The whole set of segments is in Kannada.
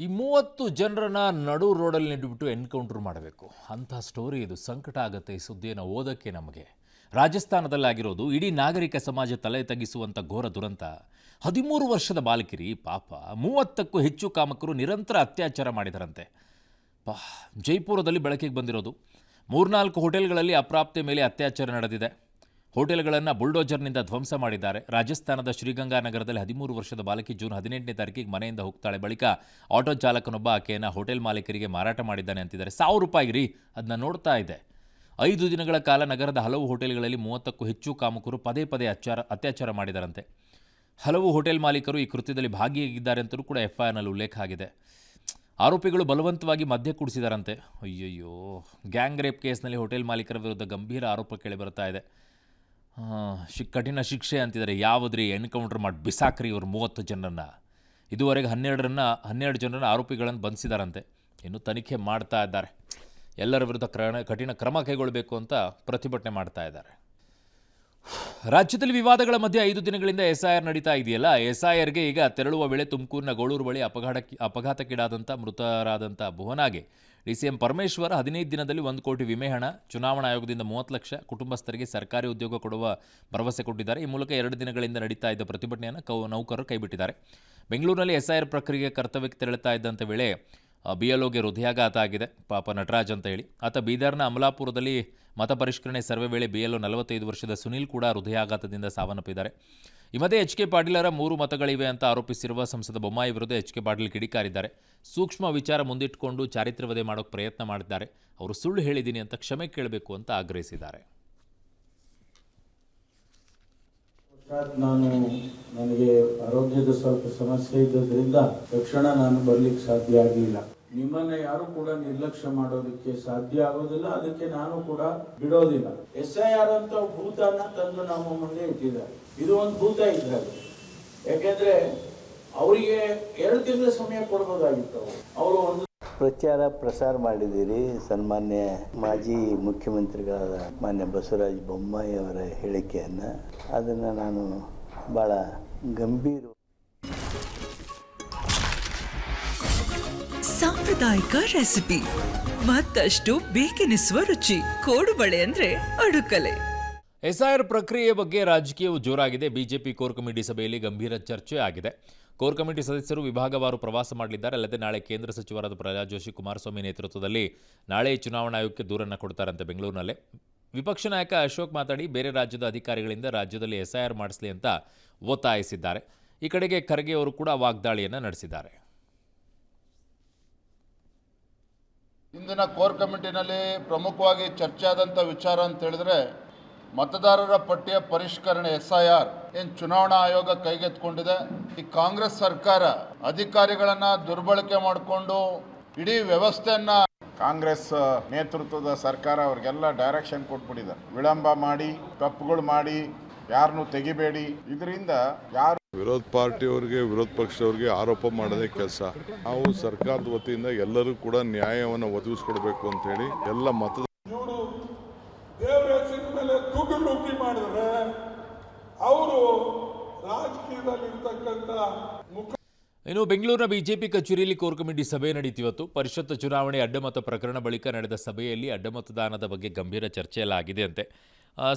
ಈ 30 ಜನರನ್ನ ನಡು ರೋಡಲ್ಲಿ ನಿಂತುಬಿಟ್ಟು ಎನ್ಕೌಂಟರ್ ಮಾಡಬೇಕು ಅಂಥ ಸ್ಟೋರಿ ಇದು. ಸಂಕಟ ಆಗುತ್ತೆ ಈ ಸುದ್ದಿಯನ್ನು ಓದೋಕ್ಕೆ ನಮಗೆ. ರಾಜಸ್ಥಾನದಲ್ಲಾಗಿರೋದು ಇಡೀ ನಾಗರಿಕ ಸಮಾಜ ತಲೆ ತಗ್ಗಿಸುವಂಥ ಘೋರ ದುರಂತ. 13 ವರ್ಷದ ಬಾಲಕಿರಿ ಪಾಪ 30ಕ್ಕೂ ಹೆಚ್ಚು ಕಾಮಕರು ನಿರಂತರ ಅತ್ಯಾಚಾರ ಮಾಡಿದರಂತೆ. ಜೈಪುರದಲ್ಲಿ ಬೆಳಕಿಗೆ ಬಂದಿರೋದು 3-4 ಹೋಟೆಲ್ಗಳಲ್ಲಿ ಅಪ್ರಾಪ್ತೆ ಮೇಲೆ ಅತ್ಯಾಚಾರ ನಡೆದಿದೆ. ಹೋಟೆಲ್ಗಳನ್ನು ಬುಲ್ಡೋಜರ್ನಿಂದ ಧ್ವಂಸ ಮಾಡಿದ್ದಾರೆ. ರಾಜಸ್ಥಾನದ ಶ್ರೀಗಂಗಾನಗರದಲ್ಲಿ 13 ವರ್ಷದ ಬಾಲಕಿ ಜೂನ್ 18ನೇ ತಾರೀಕಿಗೆ ಮನೆಯಿಂದ ಹೋಗ್ತಾಳೆ. ಬಳಿಕ ಆಟೋ ಚಾಲಕನೊಬ್ಬ ಆಕೆಯನ್ನು ಹೋಟೆಲ್ ಮಾಲೀಕರಿಗೆ ಮಾರಾಟ ಮಾಡಿದ್ದಾನೆ ಅಂತಿದ್ದಾರೆ. ₹1000 ರೀ, ಅದನ್ನ ನೋಡ್ತಾ ಇದೆ. 5 ದಿನಗಳ ಕಾಲ ನಗರದ ಹಲವು ಹೋಟೆಲ್ಗಳಲ್ಲಿ 30ಕ್ಕೂ ಹೆಚ್ಚು ಕಾಮಕರು ಪದೇ ಪದೇ ಅತ್ಯಾಚಾರ ಮಾಡಿದರಂತೆ. ಹಲವು ಹೋಟೆಲ್ ಮಾಲೀಕರು ಈ ಕೃತ್ಯದಲ್ಲಿ ಭಾಗಿಯಾಗಿದ್ದಾರೆ ಅಂತಲೂ ಕೂಡ FIRನಲ್ಲಿ ಉಲ್ಲೇಖ ಆಗಿದೆ. ಆರೋಪಿಗಳು ಬಲವಂತವಾಗಿ ಮದ್ಯ ಕುಡಿಸಿದಾರಂತೆ. ಅಯ್ಯಯ್ಯೋ, ಗ್ಯಾಂಗ್ ರೇಪ್ ಕೇಸ್ನಲ್ಲಿ ಹೋಟೆಲ್ ಮಾಲೀಕರ ವಿರುದ್ಧ ಗಂಭೀರ ಆರೋಪ ಕೇಳಿಬರ್ತಾ ಇದೆ. ಕಠಿಣ ಶಿಕ್ಷೆ ಅಂತಿದ್ದಾರೆ. ಯಾವುದ್ರಿ, ಎನ್ಕೌಂಟರ್ ಮಾಡಿ ಬಿಸಾಕ್ರಿ ಇವರು 30 ಜನರನ್ನು. ಇದುವರೆಗೆ 12 ಜನರನ್ನು ಆರೋಪಿಗಳನ್ನು ಬಂಧಿಸಿದಾರಂತೆ. ಇನ್ನು ತನಿಖೆ ಮಾಡ್ತಾ ಇದ್ದಾರೆ. ಎಲ್ಲರ ವಿರುದ್ಧ ಕಠಿಣ ಕ್ರಮ ಕೈಗೊಳ್ಳಬೇಕು ಅಂತ ಪ್ರತಿಭಟನೆ ಮಾಡ್ತಾ ಇದ್ದಾರೆ. ರಾಜ್ಯದಲ್ಲಿ ವಿವಾದಗಳ ಮಧ್ಯೆ 5 ದಿನಗಳಿಂದ SIR ನಡೀತಾ ಇದೆಯಲ್ಲ. SIRಗೆ ಈಗ ತೆರಳುವ ವೇಳೆ ತುಮಕೂರಿನ ಗೋಳೂರು ಬಳಿ ಅಪಘಾತಕ್ಕೀಡಾದಂಥ ಮೃತರಾದಂಥ ಭುವನಾಗೆ DCM ಪರಮೇಶ್ವರ್ 15 ದಿನದಲ್ಲಿ 1 ಕೋಟಿ ವಿಮೆ ಹಣ, ಚುನಾವಣಾ ಆಯೋಗದಿಂದ 30 ಲಕ್ಷ, ಕುಟುಂಬಸ್ಥರಿಗೆ ಸರ್ಕಾರಿ ಉದ್ಯೋಗ ಕೊಡುವ ಭರವಸೆ ಕೊಟ್ಟಿದ್ದಾರೆ. ಈ ಮೂಲಕ 2 ದಿನಗಳಿಂದ ನಡೀತಾ ಇದ್ದ ಪ್ರತಿಭಟನೆಯನ್ನು ನೌಕರರು ಕೈಬಿಟ್ಟಿದ್ದಾರೆ. ಬೆಂಗಳೂರಿನಲ್ಲಿ SIR ಪ್ರಕ್ರಿಯೆ ಕರ್ತವ್ಯಕ್ಕೆ ತೆರಳುತ್ತಾ ಇದ್ದಂಥ ವೇಳೆ BLOಗೆ ಹೃದಯಾಘಾತ ಆಗಿದೆ. ಪಾಪ ನಟರಾಜ್ ಅಂತ ಹೇಳಿ ಆತ ಬೀದರ್ನ ಅಮಲಾಪುರದಲ್ಲಿ ಮತ ಪರಿಷ್ಕರಣೆ ಸರ್ವೆ ವೇಳೆ BLO 45 ವರ್ಷದ ಸುನಿಲ್ ಕೂಡ ಹೃದಯಾಘಾತದಿಂದ ಸಾವನ್ನಪ್ಪಿದ್ದಾರೆ. ಈ ಮಧ್ಯೆ HK ಪಾಟೀಲರ 3 ಮತಗಳಿವೆ ಅಂತ ಆರೋಪಿಸಿರುವ ಸಂಸದ ಬೊಮ್ಮಾಯಿ ವಿರುದ್ಧ HK ಪಾಟೀಲ್ ಕಿಡಿಕಾರಿದ್ದಾರೆ. ಸೂಕ್ಷ್ಮ ವಿಚಾರ ಮುಂದಿಟ್ಟುಕೊಂಡು ಚಾರಿತ್ರ್ಯವಧೆ ಮಾಡೋಕ್ಕೆ ಪ್ರಯತ್ನ ಮಾಡಿದ್ದಾರೆ. ಅವರು ಸುಳ್ಳು ಹೇಳಿದ್ದೀನಿ ಅಂತ ಕ್ಷಮೆ ಕೇಳಬೇಕು ಅಂತ ಆಗ್ರಹಿಸಿದ್ದಾರೆ. ನನಗೆ ಆರೋಗ್ಯದ ಸ್ವಲ್ಪ ಸಮಸ್ಯೆ ಇದ್ದದ್ರಿಂದ ತಕ್ಷಣ ನಾನು ಬರ್ಲಿಕ್ಕೆ ಸಾಧ್ಯ ಆಗಲಿಲ್ಲ. ನಿಮ್ಮನ್ನ ಯಾರು ಕೂಡ ನಿರ್ಲಕ್ಷ್ಯ ಮಾಡೋದಕ್ಕೆ ಸಾಧ್ಯ ಆಗೋದಿಲ್ಲ, ಅದಕ್ಕೆ ನಾನು ಕೂಡ ಬಿಡೋದಿಲ್ಲ. SIR ಅಂತ ಭೂತನ ತಂದು ನಮ್ಮ ಮುಂದೆ ಇಟ್ಟಿದ್ದಾರೆ. ಇದು ಒಂದು ಭೂತ ಇದ್ದಾಗ, ಯಾಕೆಂದ್ರೆ ಅವರಿಗೆ 2 ತಿಂಗಳ ಸಮಯ ಕೊಡ್ಬೋದಾಗಿತ್ತು. ಅವರು ಒಂದು ಪ್ರಸಾರ ಮಾಡಿದ್ದೀರಿ. ಸನ್ಮಾನ್ಯ ಮಾಜಿ ಮುಖ್ಯಮಂತ್ರಿಗಳಾದ ಮಾನ್ಯ ಬಸವರಾಜ ಬೊಮ್ಮಾಯಿ ಅವರ ಹೇಳಿಕೆಯನ್ನು, ಅದನ್ನು ನಾನು ಭಾಳ ಗಂಭೀರ. ಸಾಂಪ್ರದಾಯಿಕ ರೆಸಿಪಿ, ಮತ್ತಷ್ಟು ಬೇಕೆನಿಸುವ ರುಚಿ. ಕೋಡುಬಳೆ ಅಂದ್ರೆ ಅಡುಕಲೆ. SIR ಪ್ರಕ್ರಿಯೆ ಬಗ್ಗೆ ರಾಜಕೀಯವು ಜೋರಾಗಿದೆ. ಬಿಜೆಪಿ ಕೋರ್ ಕಮಿಟಿ ಸಭೆಯಲ್ಲಿ ಗಂಭೀರ ಚರ್ಚೆ ಆಗಿದೆ. ಕೋರ್ ಕಮಿಟಿ ಸದಸ್ಯರು ವಿಭಾಗವಾರು ಪ್ರವಾಸ ಮಾಡಲಿದ್ದಾರೆ. ಅಲ್ಲದೆ ನಾಳೆ ಕೇಂದ್ರ ಸಚಿವರಾದ ಪ್ರಹ್ಲಾದ್ ಜೋಶಿ, ಕುಮಾರಸ್ವಾಮಿ ನೇತೃತ್ವದಲ್ಲಿ ನಾಳೆ ಚುನಾವಣಾ ಆಯೋಗಕ್ಕೆ ದೂರನ್ನು ಕೊಡ್ತಾರಂತೆ ಬೆಂಗಳೂರಿನಲ್ಲೇ. ವಿಪಕ್ಷ ನಾಯಕ ಅಶೋಕ್ ಮಾತಾಡಿ ಬೇರೆ ರಾಜ್ಯದ ಅಧಿಕಾರಿಗಳಿಂದ ರಾಜ್ಯದಲ್ಲಿ SIR ಮಾಡಿಸಲಿ ಅಂತ ಒತ್ತಾಯಿಸಿದ್ದಾರೆ. ಈ ಕಡೆಗೆ ಖರ್ಗೆ ಅವರು ಕೂಡ ವಾಗ್ದಾಳಿಯನ್ನು ನಡೆಸಿದ್ದಾರೆ. ಇಂದಿನ ಕೋರ್ ಕಮಿಟಿನಲ್ಲಿ ಪ್ರಮುಖವಾಗಿ ಚರ್ಚೆ ಆದಂಥ ವಿಚಾರ ಅಂತ ಹೇಳಿದ್ರೆ, ಮತದಾರರ ಪಟ್ಟಿಯ ಪರಿಷ್ಕರಣೆ SIR ಏನು ಚುನಾವಣಾ ಆಯೋಗ ಕೈಗೆತ್ತಿಕೊಂಡಿದೆ. ಈ ಕಾಂಗ್ರೆಸ್ ಸರ್ಕಾರ ಅಧಿಕಾರಿಗಳನ್ನ ದುರ್ಬಳಕೆ ಮಾಡಿಕೊಂಡು ಇಡೀ ವ್ಯವಸ್ಥೆಯನ್ನ, ಕಾಂಗ್ರೆಸ್ ನೇತೃತ್ವದ ಸರ್ಕಾರ ಅವ್ರಿಗೆಲ್ಲ ಡೈರೆಕ್ಷನ್ ಕೊಟ್ಬಿಟ್ಟಿದೆ. ವಿಳಂಬ ಮಾಡಿ, ತಪ್ಪುಗಳು ಮಾಡಿ, ಯಾರನ್ನು ತೆಗಿಬೇಡಿ. ಇದರಿಂದ ಯಾರು ವಿರೋಧ ಪಾರ್ಟಿಯವರಿಗೆ, ವಿರೋಧ ಪಕ್ಷದವರಿಗೆ ಆರೋಪ ಮಾಡೋದೇ ಕೆಲಸ. ನಾವು ಸರ್ಕಾರದ ವತಿಯಿಂದ ಎಲ್ಲರೂ ಕೂಡ ನ್ಯಾಯವನ್ನು ಒದಗಿಸ್ಕೊಡ್ಬೇಕು ಅಂತ ಹೇಳಿ ಎಲ್ಲ ದೇವರ ಹೆಸರಿನ ಮೇಲೆ ದುಡ್ಡು ಲೂಟಿ ಮಾಡಿದ್ರೆ ಅವರು ರಾಜಕೀಯದಲ್ಲಿ ಇರ್ತಕ್ಕಂಥ ಇನ್ನು ಬೆಂಗಳೂರಿನ ಬಿಜೆಪಿ ಕಚೇರಿಯಲ್ಲಿ ಕೋರ್ ಕಮಿಟಿ ಸಭೆ ನಡೆಯುತ್ತಿವತ್ತು. ಪರಿಷತ್ ಚುನಾವಣೆ ಅಡ್ಡಮತ ಪ್ರಕರಣ ಬಳಿಕ ನಡೆದ ಸಭೆಯಲ್ಲಿ ಅಡ್ಡಮತದಾನದ ಬಗ್ಗೆ ಗಂಭೀರ ಚರ್ಚೆ ಎಲ್ಲ ಆಗಿದೆ ಅಂತೆ.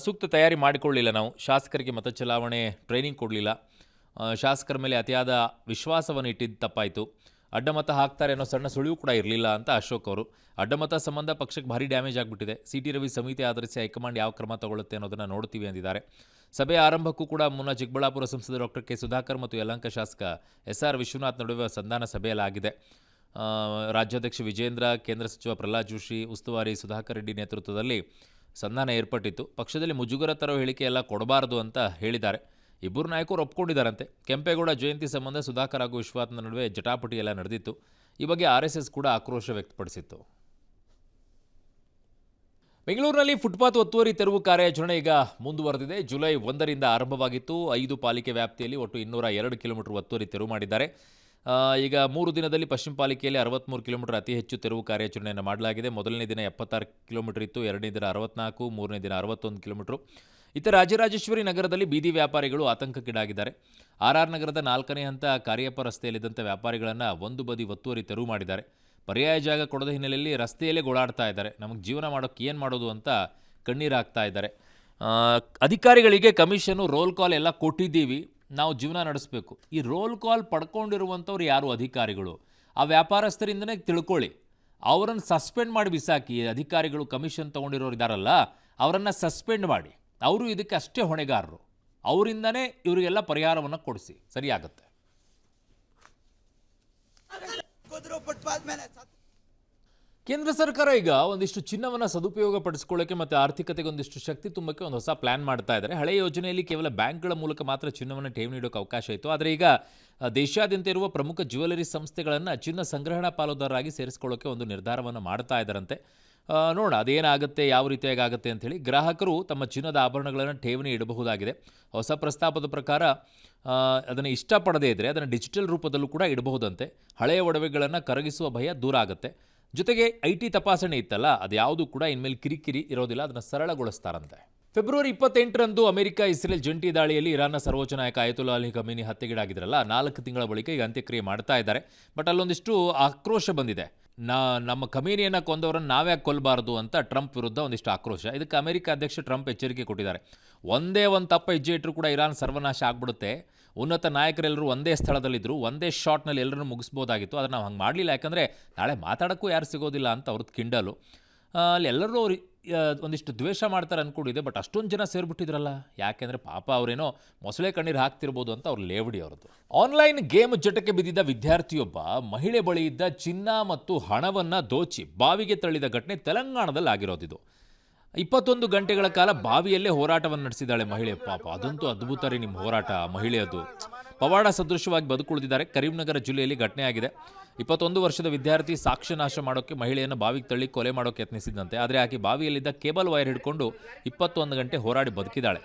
ಸೂಕ್ತ ತಯಾರಿ ಮಾಡಿಕೊಳ್ಳಿಲ್ಲ ನಾವು, ಶಾಸಕರಿಗೆ ಮತ ಚಲಾವಣೆ ಟ್ರೈನಿಂಗ್ ಕೊಡಲಿಲ್ಲ, ಶಾಸಕರ ಮೇಲೆ ಅತಿಯಾದ ವಿಶ್ವಾಸವನ್ನು ಇಟ್ಟಿದ್ದು ತಪ್ಪಾಯಿತು, ಅಡ್ಡಮತ ಹಾಕ್ತಾರೆ ಅನ್ನೋ ಸಣ್ಣ ಸುಳಿವು ಕೂಡ ಇರಲಿಲ್ಲ ಅಂತ ಅಶೋಕ್ ಅವರು. ಅಡ್ಡಮತ ಸಂಬಂಧ ಪಕ್ಷಕ್ಕೆ ಭಾರಿ ಡ್ಯಾಮೇಜ್ ಆಗಿಬಿಟ್ಟಿದೆ. CT ರವಿ ಸಮಿತಿ ಆಧರಿಸಿ ಹೈಕಮಾಂಡ್ ಯಾವ ಕ್ರಮ ತಗೊಳ್ಳುತ್ತೆ ಅನ್ನೋದನ್ನು ನೋಡ್ತೀವಿ ಅಂದಿದ್ದಾರೆ. ಸಭೆಯ ಆರಂಭಕ್ಕೂ ಕೂಡ ಮುನ್ನ ಚಿಕ್ಕಬಳ್ಳಾಪುರ ಸಂಸದ ಡಾಕ್ಟರ್ ಕೆ ಸುಧಾಕರ್ ಮತ್ತು ಯಲಹಂಕ ಶಾಸಕ SR ವಿಶ್ವನಾಥ್ ನಡುವೆ ಸಂಧಾನ ಸಭೆಯಲ್ಲಾಗಿದೆ. ರಾಜ್ಯಾಧ್ಯಕ್ಷ ವಿಜೇಂದ್ರ, ಕೇಂದ್ರ ಸಚಿವ ಪ್ರಹ್ಲಾದ್ ಜೋಶಿ, ಉಸ್ತುವಾರಿ ಸುಧಾಕರ್ ರೆಡ್ಡಿ ನೇತೃತ್ವದಲ್ಲಿ ಸಂಧಾನ ಏರ್ಪಟ್ಟಿತ್ತು. ಪಕ್ಷದಲ್ಲಿ ಮುಜುಗರ ತರೋ ಹೇಳಿಕೆ ಎಲ್ಲ ಕೊಡಬಾರದು ಅಂತ ಹೇಳಿದ್ದಾರೆ. ಇಬ್ಬರು ನಾಯಕರು ಒಪ್ಕೊಂಡಿದ್ದಾರಂತೆ. ಕೆಂಪೇಗೌಡ ಜಯಂತಿ ಸಂಬಂಧ ಸುಧಾಕರ್ ಹಾಗೂ ವಿಶ್ವನಾಥ್ನ ನಡುವೆ ಜಟಾಪಟಿ ಎಲ್ಲ ನಡೆದಿತ್ತು. ಈ ಬಗ್ಗೆ RSS ಕೂಡ ಆಕ್ರೋಶ ವ್ಯಕ್ತಪಡಿಸಿತ್ತು. ಬೆಂಗಳೂರಿನಲ್ಲಿ ಫುಟ್ಪಾತ್ ಒತ್ತುವರಿ ತೆರವು ಕಾರ್ಯಾಚರಣೆ ಈಗ ಮುಂದುವರೆದಿದೆ. ಜುಲೈ 1ರಿಂದ ಆರಂಭವಾಗಿತ್ತು. 5 ಪಾಲಿಕೆ ವ್ಯಾಪ್ತಿಯಲ್ಲಿ ಒಟ್ಟು 202 ಕಿಲೋಮೀಟರ್ ಒತ್ತುವರಿ ತೆರವು ಮಾಡಿದ್ದಾರೆ. ಈಗ 3 ದಿನದಲ್ಲಿ ಪಶ್ಚಿಮ ಪಾಲಿಕೆಯಲ್ಲಿ 63 ಕಿಲೋಮೀಟರ್ ಅತಿ ಹೆಚ್ಚು ತೆರವು ಕಾರ್ಯಾಚರಣೆಯನ್ನು ಮಾಡಲಾಗಿದೆ. ಮೊದಲನೇ ದಿನ 76 ಕಿಲೋಮೀಟರ್ ಇತ್ತು, ಎರಡನೇ ದಿನ 64, ಮೂರನೇ ದಿನ 61 ಕಿಲೋಮೀಟರ್. ಇತ್ತ ರಾಜರಾಜೇಶ್ವರಿ ನಗರದಲ್ಲಿ ಬೀದಿ ವ್ಯಾಪಾರಿಗಳು ಆತಂಕಕ್ಕೀಡಾಗಿದ್ದಾರೆ. ಆರ್ ನಗರದ 4ನೇ ಹಂತ ಕಾರ್ಯಪ್ಪ ರಸ್ತೆಯಲ್ಲಿದ್ದಂಥ ವ್ಯಾಪಾರಿಗಳನ್ನು ಒಂದು ಬದಿ ಒತ್ತುವರಿ ತೆರವು ಮಾಡಿದ್ದಾರೆ. ಪರ್ಯಾಯ ಜಾಗ ಕೊಡದ ಹಿನ್ನೆಲೆಯಲ್ಲಿ ರಸ್ತೆಯಲ್ಲೇ ಗೋಳಾಡ್ತಾ ಇದ್ದಾರೆ. ನಮಗೆ ಜೀವನ ಮಾಡೋಕ್ಕೆ ಏನು ಮಾಡೋದು ಅಂತ ಕಣ್ಣೀರಾಗ್ತಾ ಇದ್ದಾರೆ. ಅಧಿಕಾರಿಗಳಿಗೆ ಕಮಿಷನು ರೋಲ್ ಕಾಲ್ ಎಲ್ಲ ಕೊಟ್ಟಿದ್ದೀವಿ, ನಾವು ಜೀವನ ನಡೆಸಬೇಕು. ಈ ರೋಲ್ ಕಾಲ್ ಪಡ್ಕೊಂಡಿರುವಂಥವ್ರು ಯಾರು ಅಧಿಕಾರಿಗಳು? ಆ ವ್ಯಾಪಾರಸ್ಥರಿಂದನೇ ತಿಳ್ಕೊಳ್ಳಿ. ಅವರನ್ನು ಸಸ್ಪೆಂಡ್ ಮಾಡಿ ಬಿಸಾಕಿ. ಅಧಿಕಾರಿಗಳು ಕಮಿಷನ್ ತೊಗೊಂಡಿರೋರು ಇದ್ದಾರಲ್ಲ, ಅವರನ್ನು ಸಸ್ಪೆಂಡ್ ಮಾಡಿ. ಅವರು ಇದಕ್ಕೆ ಅಷ್ಟೇ ಹೊಣೆಗಾರರು. ಅವರಿಂದನೇ ಇವರಿಗೆಲ್ಲ ಪರಿಹಾರವನ್ನು ಕೊಡಿಸಿ, ಸರಿಯಾಗುತ್ತೆ. ಕೇಂದ್ರ ಸರ್ಕಾರ ಈಗ ಒಂದಿಷ್ಟು ಚಿನ್ನವನ್ನು ಸದುಪಯೋಗ ಪಡಿಸ್ಕೊಳ್ಳೋಕ್ಕೆ ಮತ್ತು ಆರ್ಥಿಕತೆಗೆ ಒಂದಿಷ್ಟು ಶಕ್ತಿ ತುಂಬಕ್ಕೆ ಒಂದು ಹೊಸ ಪ್ಲಾನ್ ಮಾಡ್ತಾ ಇದ್ದಾರೆ. ಹಳೆಯ ಯೋಜನೆಯಲ್ಲಿ ಕೇವಲ ಬ್ಯಾಂಕ್ಗಳ ಮೂಲಕ ಮಾತ್ರ ಚಿನ್ನವನ್ನು ಠೇವಣಿ ಇಡೋಕ್ಕೆ ಅವಕಾಶ ಇತ್ತು. ಆದರೆ ಈಗ ದೇಶಾದ್ಯಂತ ಇರುವ ಪ್ರಮುಖ ಜ್ಯುವೆಲರಿ ಸಂಸ್ಥೆಗಳನ್ನು ಚಿನ್ನ ಸಂಗ್ರಹಣಾ ಪಾಲುದಾರರಾಗಿ ಸೇರಿಸ್ಕೊಳ್ಳೋಕ್ಕೆ ಒಂದು ನಿರ್ಧಾರವನ್ನು ಮಾಡ್ತಾ ಇದ್ದಾರಂತೆ. ನೋಡೋಣ ಅದೇನಾಗುತ್ತೆ, ಯಾವ ರೀತಿಯಾಗಿ ಆಗುತ್ತೆ ಅಂಥೇಳಿ. ಗ್ರಾಹಕರು ತಮ್ಮ ಚಿನ್ನದ ಆಭರಣಗಳನ್ನು ಠೇವಣಿ ಇಡಬಹುದಾಗಿದೆ. ಹೊಸ ಪ್ರಸ್ತಾಪದ ಪ್ರಕಾರ ಅದನ್ನು ಇಷ್ಟಪಡದೇ ಇದ್ದರೆ ಅದನ್ನು ಡಿಜಿಟಲ್ ರೂಪದಲ್ಲೂ ಕೂಡ ಇಡಬಹುದಂತೆ. ಹಳೆಯ ಒಡವೆಗಳನ್ನು ಕರಗಿಸುವ ಭಯ ದೂರ ಆಗುತ್ತೆ. ಜೊತೆಗೆ IT ತಪಾಸಣೆ ಇತ್ತಲ್ಲ, ಅದ್ಯಾವುದು ಕೂಡ ಇನ್ಮೇಲೆ ಕಿರಿಕಿರಿ ಇರೋದಿಲ್ಲ, ಅದನ್ನು ಸರಳಗೊಳಿಸ್ತಾರಂತೆ. ಫೆಬ್ರವರಿ 28ರಂದು ಅಮೆರಿಕ ಇಸ್ರೇಲ್ ಜಂಟಿ ದಾಳಿಯಲ್ಲಿ ಇರಾನ್ನ ಸರ್ವೋಚ್ಚ ನಾಯಕ ಆಯತುಲ್ಲಾ ಅಲಿ ಖಮೇನಿ ಹತ್ಯೆಗೀಡಾಗಿದ್ರಲ್ಲ, 4 ತಿಂಗಳ ಬಳಿಕ ಈಗ ಅಂತ್ಯಕ್ರಿಯೆ ಮಾಡ್ತಾ ಇದ್ದಾರೆ. ಬಟ್ ಅಲ್ಲೊಂದಿಷ್ಟು ಆಕ್ರೋಶ ಬಂದಿದೆ. ನಮ್ಮ ಖಮೇನಿಯನ್ನು ಕೊಂದವರನ್ನು ನಾವ್ಯಾಕೆ ಕೊಲ್ಲಬಾರದು ಅಂತ ಟ್ರಂಪ್ ವಿರುದ್ಧ ಒಂದಿಷ್ಟು ಆಕ್ರೋಶ. ಇದಕ್ಕೆ ಅಮೆರಿಕ ಅಧ್ಯಕ್ಷ ಟ್ರಂಪ್ ಎಚ್ಚರಿಕೆ ಕೊಟ್ಟಿದ್ದಾರೆ. ಒಂದೇ ಒಂದು ತಪ್ಪ ಹೆಜ್ಜೆ ಇಟ್ಟರೂ ಕೂಡ ಇರಾನ್ ಸರ್ವನಾಶ ಆಗ್ಬಿಡುತ್ತೆ. ಉನ್ನತ ನಾಯಕರೆಲ್ಲರೂ ಒಂದೇ ಸ್ಥಳದಲ್ಲಿದ್ದರು, ಒಂದೇ ಶಾಟ್ನಲ್ಲಿ ಎಲ್ಲರನ್ನೂ ಮುಗಿಸ್ಬೋದಾಗಿತ್ತು. ಆದರೆ ನಾವು ಹಂಗೆ ಮಾಡಲಿಲ್ಲ, ಯಾಕಂದರೆ ನಾಳೆ ಮಾತಾಡೋಕ್ಕೂ ಯಾರು ಸಿಗೋದಿಲ್ಲ ಅಂತ ಅವ್ರದ್ದು ಕಿಂಡಲು. ಅಲ್ಲಿ ಎಲ್ಲರೂ ಒಂದಿಷ್ಟು ದ್ವೇಷ ಮಾಡ್ತಾರೆ ಅಂದ್ಕೊಂಡಿದೆ. ಬಟ್ ಅಷ್ಟೊಂದು ಜನ ಸೇರಿಬಿಟ್ಟಿದ್ರಲ್ಲ, ಯಾಕೆಂದರೆ ಪಾಪ ಅವರೇನೋ ಮೊಸಳೆ ಕಣ್ಣೀರು ಹಾಕ್ತಿರ್ಬೋದು ಅಂತ ಅವ್ರು ಲೇವಡಿ ಅವ್ರದ್ದು. ಆನ್ಲೈನ್ ಗೇಮ್ ಜಟಕ್ಕೆ ಬಿದ್ದಿದ್ದ ವಿದ್ಯಾರ್ಥಿಯೊಬ್ಬ ಮಹಿಳೆ ಬಳಿ ಇದ್ದ ಚಿನ್ನ ಮತ್ತು ಹಣವನ್ನು ದೋಚಿ ಬಾವಿಗೆ ತಳ್ಳಿದ ಘಟನೆ ತೆಲಂಗಾಣದಲ್ಲಿ ಆಗಿರೋದಿದು. 21 ಗಂಟೆಗಳ ಕಾಲ ಬಾವಿಯಲ್ಲೇ ಹೋರಾಟವನ್ನು ನಡೆಸಿದ್ದಾಳೆ ಮಹಿಳೆ. ಪಾಪ ಅದಂತೂ ಅದ್ಭುತ ರೀ ನಿಮ್ಮ ಹೋರಾಟ. ಮಹಿಳೆಯದು ಪವಾಡ ಸದೃಶವಾಗಿ ಬದುಕುಳಿದಿದ್ದಾರೆ. ಕರೀಂನಗರ ಜಿಲ್ಲೆಯಲ್ಲಿ ಘಟನೆ ಆಗಿದೆ. 21 ವರ್ಷದ ವಿದ್ಯಾರ್ಥಿ ಸಾಕ್ಷ್ಯನಾಶ ಮಾಡೋಕ್ಕೆ ಮಹಿಳೆಯನ್ನು ಬಾವಿಗೆ ತಳ್ಳಿ ಕೊಲೆ ಮಾಡೋಕ್ಕೆ ಯತ್ನಿಸಿದಂತೆ. ಆದರೆ ಆಕೆ ಬಾವಿಯಲ್ಲಿದ್ದ ಕೇಬಲ್ ವೈರ್ ಹಿಡ್ಕೊಂಡು 21 ಗಂಟೆ ಹೋರಾಡಿ ಬದುಕಿದ್ದಾಳೆ.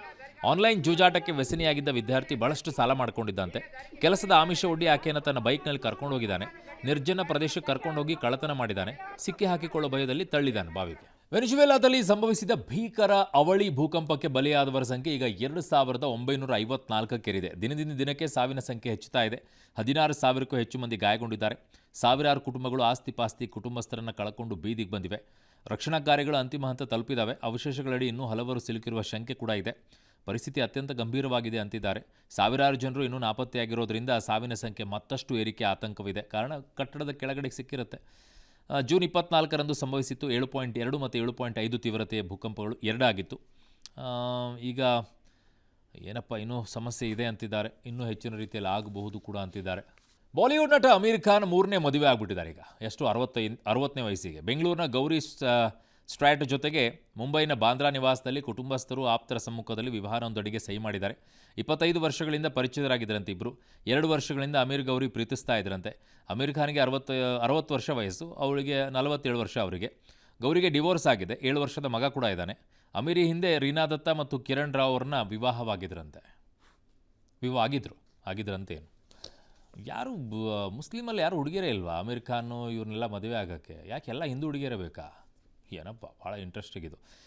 ಆನ್ಲೈನ್ ಜೂಜಾಟಕ್ಕೆ ವ್ಯಸನಿಯಾಗಿದ್ದ ವಿದ್ಯಾರ್ಥಿ ಬಹಳಷ್ಟು ಸಾಲ ಮಾಡ್ಕೊಂಡಿದ್ದಂತೆ. ಕೆಲಸದ ಆಮಿಷ ಒಡ್ಡಿ ಆಕೆಯನ್ನು ತನ್ನ ಬೈಕ್ನಲ್ಲಿ ಕರ್ಕೊಂಡು ಹೋಗಿದ್ದಾನೆ. ನಿರ್ಜನ ಪ್ರದೇಶಕ್ಕೆ ಕರ್ಕೊಂಡೋಗಿ ಕಳ್ಳತನ ಮಾಡಿದ್ದಾನೆ. ಸಿಕ್ಕಿ ಹಾಕಿಕೊಳ್ಳೋ ಭಯದಲ್ಲಿ ತಳ್ಳಿದ್ದಾನೆ ಬಾವಿಗೆ. ವೆನಿಜುವೆಲಾದಲ್ಲಿ ಸಂಭವಿಸಿದ ಭೀಕರ ಅವಳಿ ಭೂಕಂಪಕ್ಕೆ ಬಲಿಯಾದವರ ಸಂಖ್ಯೆ ಈಗ 2954ಕ್ಕೇರಿದೆ. ದಿನದಿಂದ ದಿನಕ್ಕೆ ಸಾವಿನ ಸಂಖ್ಯೆ ಹೆಚ್ಚುತ್ತಾ ಇದೆ. 16,000ಕ್ಕೂ ಹೆಚ್ಚು ಮಂದಿ ಗಾಯಗೊಂಡಿದ್ದಾರೆ. ಸಾವಿರಾರು ಕುಟುಂಬಗಳು ಆಸ್ತಿ ಪಾಸ್ತಿ ಕುಟುಂಬಸ್ಥರನ್ನು ಕಳ್ಕೊಂಡು ಬೀದಿಗೆ ಬಂದಿವೆ. ರಕ್ಷಣಾ ಕಾರ್ಯಗಳು ಅಂತಿಮ ಹಂತ ತಲುಪಿದ್ದಾವೆ. ಅವಶೇಷಗಳಡಿ ಇನ್ನೂ ಹಲವರು ಸಿಲುಕಿರುವ ಶಂಕೆ ಕೂಡ ಇದೆ. ಪರಿಸ್ಥಿತಿ ಅತ್ಯಂತ ಗಂಭೀರವಾಗಿದೆ ಅಂತಿದ್ದಾರೆ. ಸಾವಿರಾರು ಜನರು ಇನ್ನೂ ನಾಪತ್ತೆಯಾಗಿರೋದ್ರಿಂದ ಸಾವಿನ ಸಂಖ್ಯೆ ಮತ್ತಷ್ಟು ಏರಿಕೆ ಆತಂಕವಿದೆ. ಕಾರಣ ಕಟ್ಟಡದ ಕೆಳಗಡೆ ಸಿಕ್ಕಿರುತ್ತೆ. ಜೂನ್ 24ರಂದು ಸಂಭವಿಸಿತ್ತು. 7.2 ಮತ್ತು 7.5 ತೀವ್ರತೆಯ ಭೂಕಂಪಗಳು ಎರಡಾಗಿತ್ತು. ಈಗ ಏನಪ್ಪ ಇನ್ನೂ ಸಮಸ್ಯೆ ಇದೆ ಅಂತಿದ್ದಾರೆ. ಇನ್ನೂ ಹೆಚ್ಚಿನ ರೀತಿಯಲ್ಲಿ ಆಗಬಹುದು ಕೂಡ ಅಂತಿದ್ದಾರೆ. ಬಾಲಿವುಡ್ ನಟ ಅಮೀರ್ ಖಾನ್ 3ನೇ ಮದುವೆ ಆಗಿಬಿಟ್ಟಿದ್ದಾರೆ. ಈಗ ಎಷ್ಟು 60ನೇ ವಯಸ್ಸಿಗೆ. ಬೆಂಗಳೂರಿನ ಗೌರಿ ಸ್ಟ್ರಾಟ್ ಜೊತೆಗೆ ಮುಂಬೈನ ಬಾಂದ್ರಾ ನಿವಾಸದಲ್ಲಿ ಕುಟುಂಬಸ್ಥರು ಆಪ್ತರ ಸಮ್ಮುಖದಲ್ಲಿ ವಿವಾಹವೊಂದಡಿಗೆ ಸಹಿ ಮಾಡಿದ್ದಾರೆ. 25 ವರ್ಷಗಳಿಂದ ಪರಿಚಿತರಾಗಿದ್ದರಂತೆ ಇಬ್ಬರು. 2 ವರ್ಷಗಳಿಂದ ಅಮೀರ್ ಗೌರಿ ಪ್ರೀತಿಸ್ತಾ ಇದ್ರಂತೆ. ಅಮೀರ್ ಖಾನ್ಗೆ 60 ವರ್ಷ ವಯಸ್ಸು, ಅವಳಿಗೆ 47 ವರ್ಷ. ಅವರಿಗೆ ಗೌರಿಗೆ ಡಿವೋರ್ಸ್ ಆಗಿದೆ. 7 ವರ್ಷದ ಮಗ ಕೂಡ ಇದ್ದಾನೆ. ಅಮೀರ್ ಹಿಂದೆ ರೀನಾ ದತ್ತಾ ಮತ್ತು ಕಿರಣ್ ರಾವ್ ಅವ್ರನ್ನ ವಿವಾಹವಾಗಿದ್ರಂತೆ. ಆಗಿದ್ರಂತೆ ಏನು ಯಾರು ಮುಸ್ಲಿಮಲ್ಲಿ ಯಾರು ಹುಡುಗಿಯರೇ ಇಲ್ವಾ ಅಮೀರ್ ಖಾನು ಇವ್ರನ್ನೆಲ್ಲ ಮದುವೆ ಆಗೋಕ್ಕೆ? ಯಾಕೆ ಎಲ್ಲ ಹಿಂದೂ ಹುಡುಗಿಯರೇ ಬೇಕಾ? ಏನಪ್ಪ ಭಾಳ ಇಂಟ್ರೆಸ್ಟಿಂಗ್ ಇದು.